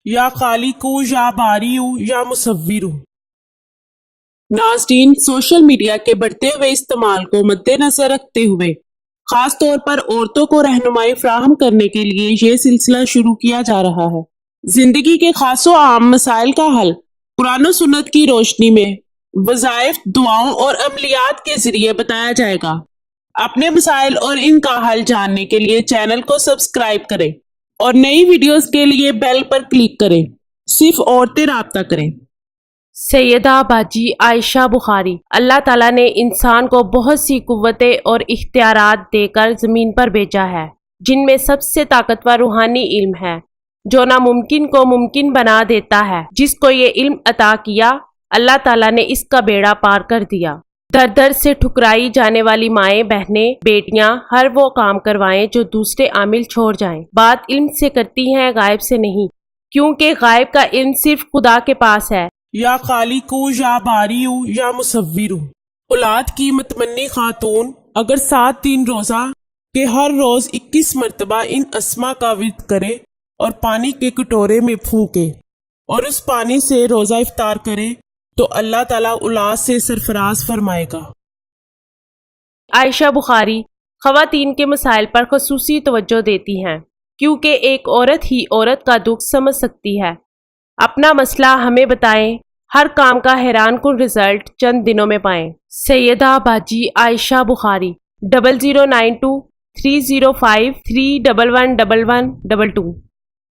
یا خالق ہوں یا باری ہوں یا مصور ہوں۔ ناظرین، سوشل میڈیا کے بڑھتے ہوئے استعمال کو مد نظر رکھتے ہوئے خاص طور پر عورتوں کو رہنمائی فراہم کرنے کے لیے یہ سلسلہ شروع کیا جا رہا ہے۔ زندگی کے خاص و عام مسائل کا حل قرآن و سنت کی روشنی میں وظائف، دعاؤں اور عملیات کے ذریعے بتایا جائے گا۔ اپنے مسائل اور ان کا حل جاننے کے لیے چینل کو سبسکرائب کریں اور نئی ویڈیوز کے لیے بیل پر کلک کریں۔ صرف عورتیں رابطہ کریں۔ سیدہ باجی عائشہ بخاری۔ اللہ تعالیٰ نے انسان کو بہت سی قوتیں اور اختیارات دے کر زمین پر بھیجا ہے، جن میں سب سے طاقتور روحانی علم ہے جو ناممکن کو ممکن بنا دیتا ہے۔ جس کو یہ علم عطا کیا، اللہ تعالیٰ نے اس کا بیڑا پار کر دیا۔ در در سے ٹھکرائی جانے والی مائیں، بہنیں، بیٹیاں ہر وہ کام کروائیں جو دوسرے عامل چھوڑ جائیں۔ بات علم سے کرتی ہیں، غائب سے نہیں، کیونکہ غائب کا علم صرف خدا کے پاس ہے۔ یا خالق ہوں یا باری ہوں یا مصور ہوں۔ اولاد کی متمنی خاتون اگر 7 دن روزہ کہ ہر روز 21 مرتبہ ان اسما کا ورد کرے اور پانی کے کٹورے میں پھونکے اور اس پانی سے روزہ افطار کرے تو اللہ تعالیٰ اولاد سے سرفراز فرمائے گا۔ عائشہ بخاری خواتین کے مسائل پر خصوصی توجہ دیتی ہیں، کیونکہ ایک عورت ہی عورت کا دکھ سمجھ سکتی ہے۔ اپنا مسئلہ ہمیں بتائیں، ہر کام کا حیران کن رزلٹ چند دنوں میں پائیں۔ سیدہ باجی عائشہ بخاری 0092 305 3111122